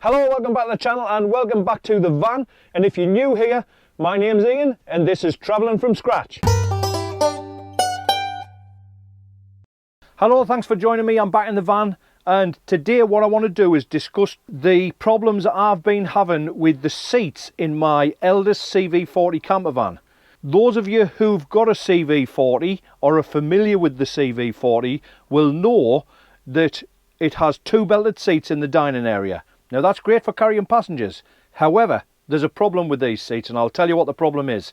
Hello, welcome back to the channel and welcome back to the van. And if you're new here, my name's Ian and this is Travelling from Scratch. Hello, thanks for joining me. I'm back in the van and today what I want to do is discuss the problems that I've been having with the seats in my Elddis CV40 camper van. Those of you who've got a CV40 or are familiar with the CV40 will know that it has two belted seats in the dining area. Now that's great for carrying passengers. However, there's a problem with these seats and I'll tell you what the problem is.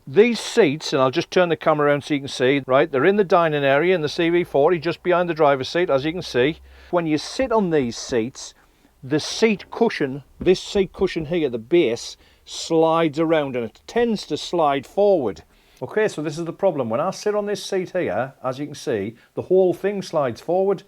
These seats, and I'll just turn the camera around so you can see, right, they're in the dining area in the CV40 just behind the driver's seat, as you can see. When you sit on these seats, the seat cushion, this seat cushion here, the base, slides around and it tends to slide forward. Okay, so this is the problem. When I sit on this seat here, as you can see, the whole thing slides forward.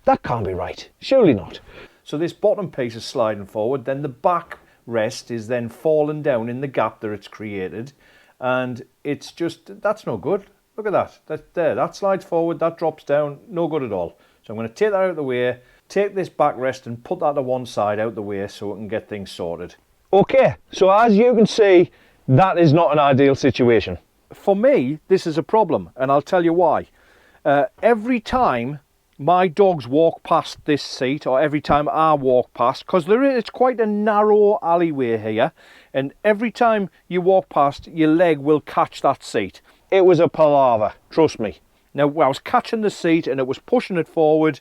That can't be right, surely not. So this bottom piece is sliding forward, then the back rest is then falling down in the gap that it's created, and it's just, that's no good. Look at that, that slides forward, that drops down, no good at all. So I'm going to take that out of the way, take this backrest and put that to one side out the way so we can get things sorted. Okay, so as you can see, that is not an ideal situation. For me, this is a problem, and I'll tell you why. Every time my dogs walk past this seat, or every time I walk past, because it's quite a narrow alleyway here, and every time you walk past, your leg will catch that seat. It was a palaver, trust me. Now, I was catching the seat and it was pushing it forward.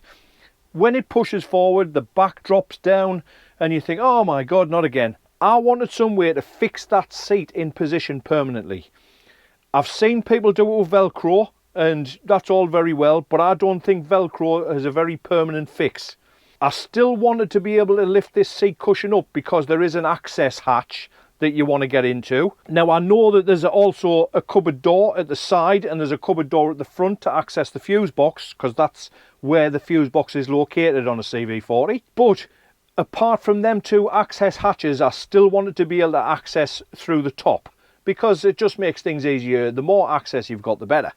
When it pushes forward, the back drops down, and you think, oh my God, not again. I wanted some way to fix that seat in position permanently. I've seen people do it with Velcro, and that's all very well, but I don't think Velcro is a very permanent fix. I still wanted to be able to lift this seat cushion up because there is an access hatch that you want to get into. Now I know that there's also a cupboard door at the side and there's a cupboard door at the front to access the fuse box, because that's where the fuse box is located on a CV40. But apart from them two access hatches, I still wanted to be able to access through the top because it just makes things easier. The more access you've got, the better.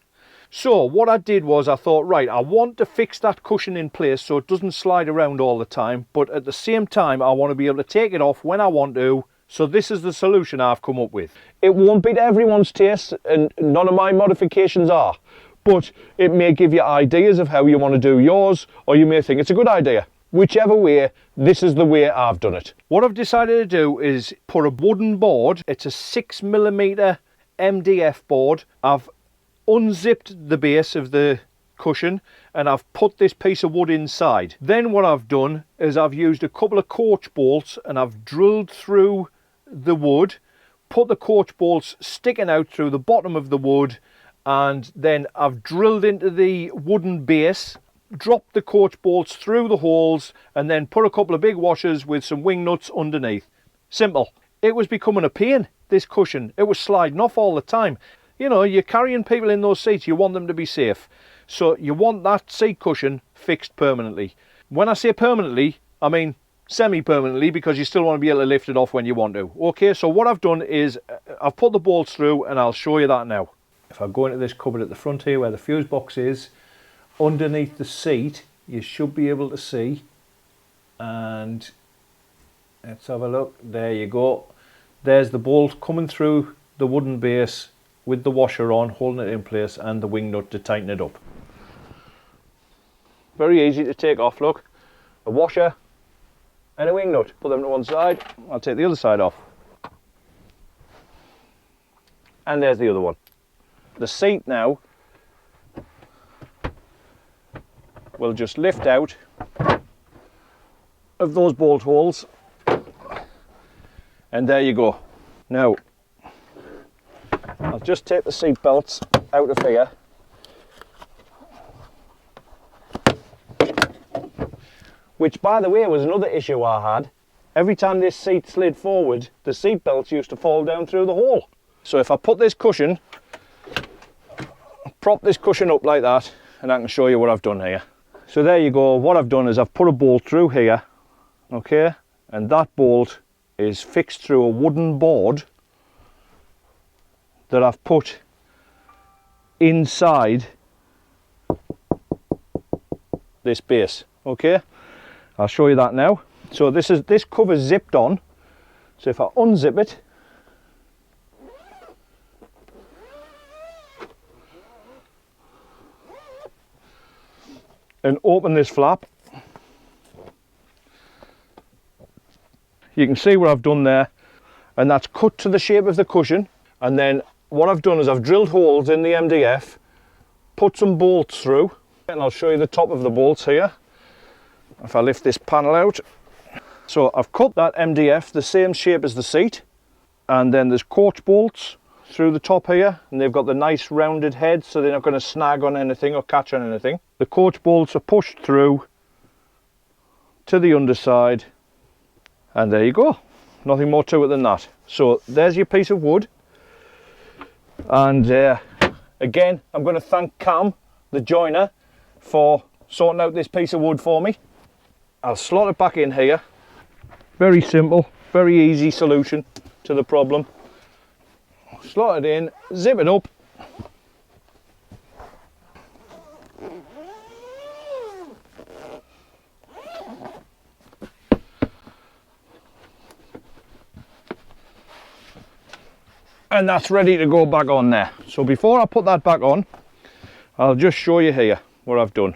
So what I did was I thought, right, I want to fix that cushion in place so it doesn't slide around all the time, but at the same time I want to be able to take it off when I want to. So this is the solution I've come up with. It won't be to everyone's taste and none of my modifications are, but it may give you ideas of how you want to do yours, or you may think it's a good idea. Whichever way, this is the way I've done it. What I've decided to do is put a wooden board. It's a 6mm MDF board. I've unzipped the base of the cushion and I've put this piece of wood inside. Then what I've done is I've used a couple of coach bolts and I've drilled through the wood, put the coach bolts sticking out through the bottom of the wood, and then I've drilled into the wooden base, dropped the coach bolts through the holes, and then put a couple of big washers with some wing nuts underneath. Simple. It was becoming a pain, this cushion. It was sliding off all the time. You know, you're carrying people in those seats, you want them to be safe. So you want that seat cushion fixed permanently. When I say permanently, I mean semi-permanently, because you still want to be able to lift it off when you want to. Okay, so what I've done is I've put the bolts through and I'll show you that now. If I go into this cupboard at the front here where the fuse box is, underneath the seat, you should be able to see. And let's have a look. There you go. There's the bolt coming through the wooden base with the washer on, holding it in place, and the wing nut to tighten it up. Very easy to take off, look. A washer and a wing nut. Put them to one side. I'll take the other side off. And there's the other one. The seat now will just lift out of those bolt holes. And there you go. Now, I'll just take the seat belts out of here. Which, by the way, was another issue I had. Every time this seat slid forward, the seat belts used to fall down through the hole. So if I put this cushion, prop this cushion up like that, and I can show you what I've done here. So there you go. What I've done is I've put a bolt through here, okay, and that bolt is fixed through a wooden board that I've put inside this base. Okay, I'll show you that now. So this cover's zipped on. So if I unzip it, and open this flap, you can see what I've done there, and that's cut to the shape of the cushion. And then what I've done is I've drilled holes in the MDF, put some bolts through, and I'll show you the top of the bolts here. If I lift this panel out, so I've cut that MDF the same shape as the seat, and then there's coach bolts through the top here, and they've got the nice rounded head, so they're not going to snag on anything or catch on anything. The coach bolts are pushed through to the underside, and there you go. Nothing more to it than that. So there's your piece of wood. And again, I'm going to thank Cam, the joiner, for sorting out this piece of wood for me. I'll slot it back in here. Very simple, very easy solution to the problem. Slot it in, zip it up. And that's ready to go back on there. So before I put that back on, I'll just show you here what I've done.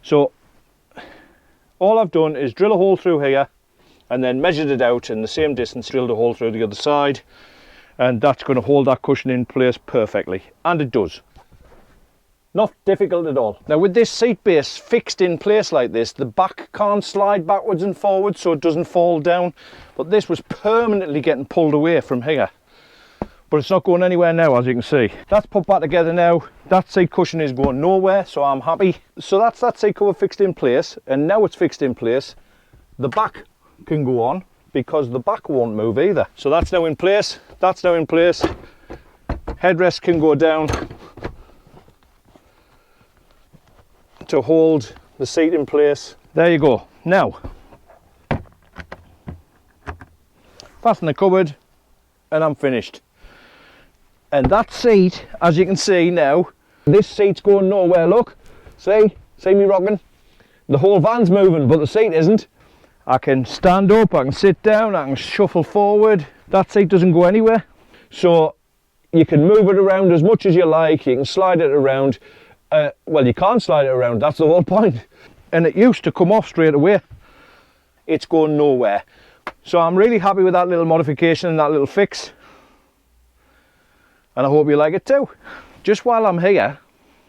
So all I've done is drill a hole through here and then measured it out in the same distance, drilled a hole through the other side, and that's going to hold that cushion in place perfectly, and it does. Not difficult at all. Now with this seat base fixed in place like this, the back can't slide backwards and forwards so it doesn't fall down, but this was permanently getting pulled away from here. But it's not going anywhere now, as you can see. That's put back together now. That seat cushion is going nowhere, so I'm happy. So that's that seat cover fixed in place, and now it's fixed in place, the back can go on because the back won't move either. So that's now in place, that's now in place. Headrest can go down to hold the seat in place. There you go. Now, fasten the cupboard, and I'm finished. And that seat, as you can see now, this seat's going nowhere, look. See me rocking? The whole van's moving, but the seat isn't. I can stand up, I can sit down, I can shuffle forward. That seat doesn't go anywhere. So you can move it around as much as you like, you can slide it around. Well, you can't slide it around, that's the whole point. And it used to come off straight away. It's going nowhere. So I'm really happy with that little modification and that little fix. And I hope you like it too. Just while I'm here,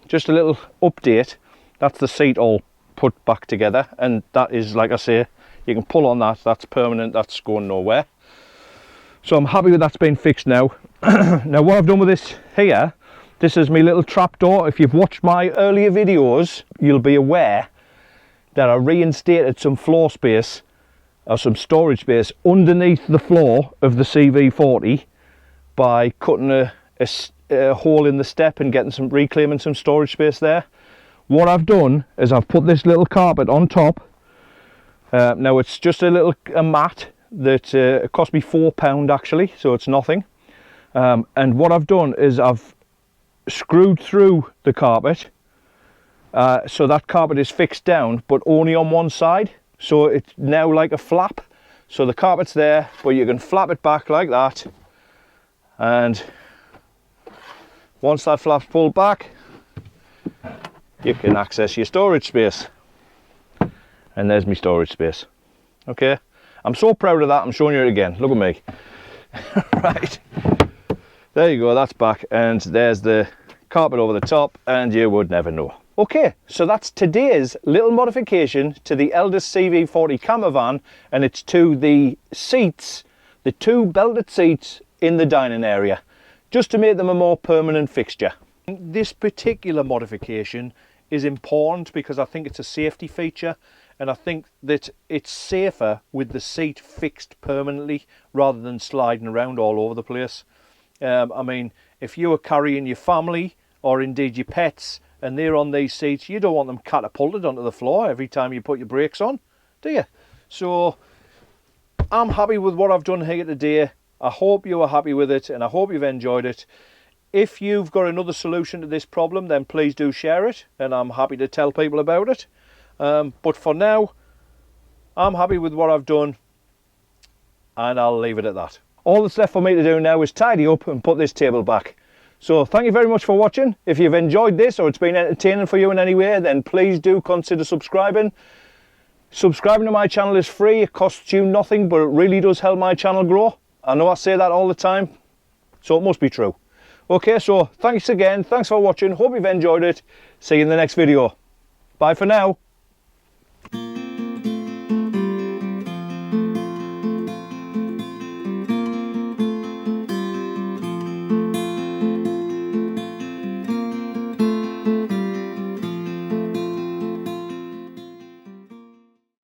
just a little update. That's the seat all put back together, and that is, like I say, you can pull on that, that's permanent, that's going nowhere. So I'm happy with that's been fixed now. Now what I've done with this here, this is my little trapdoor. If you've watched my earlier videos, you'll be aware that I reinstated some floor space, or some storage space, underneath the floor of the CV40 by cutting a hole in the step and reclaiming some storage space there. What I've done is I've put this little carpet on top. Now it's just a mat that it cost me £4 actually, so it's nothing. And what I've done is I've screwed through the carpet, so that carpet is fixed down, but only on one side. So it's now like a flap. So the carpet's there, but you can flap it back like that, and once that flap's pulled back, you can access your storage space. And there's my storage space. Okay, I'm so proud of that, I'm showing you it again. Look at me. Right, there you go, that's back, and there's the carpet over the top, and you would never know. Okay, so that's today's little modification to the Elddis CV40 camper van, and it's to the seats, the two belted seats in the dining area, just to make them a more permanent fixture. This particular modification is important because I think it's a safety feature, and I think that it's safer with the seat fixed permanently rather than sliding around all over the place. I mean, if you were carrying your family or indeed your pets and they're on these seats, you don't want them catapulted onto the floor every time you put your brakes on, do you? So I'm happy with what I've done here today. I hope you are happy with it, and I hope you've enjoyed it. If you've got another solution to this problem, then please do share it, and I'm happy to tell people about it. But for now, I'm happy with what I've done, and I'll leave it at that. All that's left for me to do now is tidy up and put this table back. So thank you very much for watching. If you've enjoyed this or it's been entertaining for you in any way, then please do consider subscribing. Subscribing to my channel is free. It costs you nothing, but it really does help my channel grow. I know I say that all the time, so it must be true. Okay, so thanks again. Thanks for watching. Hope you've enjoyed it. See you in the next video. Bye for now.